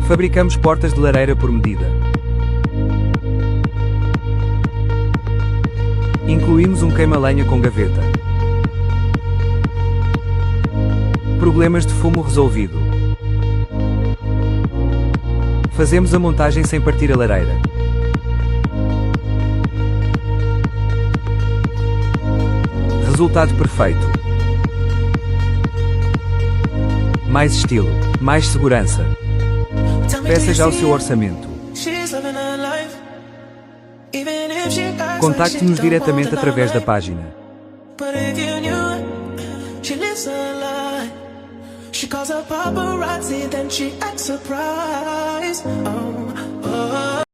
Fabricamos portas de lareira por medida. Incluímos um queima-lenha com gaveta. Problemas de fumo resolvido. Fazemos a montagem sem partir a lareira. Resultado perfeito. Mais estilo, mais segurança. Peça já o seu orçamento. Contacte-nos diretamente através da página. She calls her paparazzi, then she acts surprised. Oh.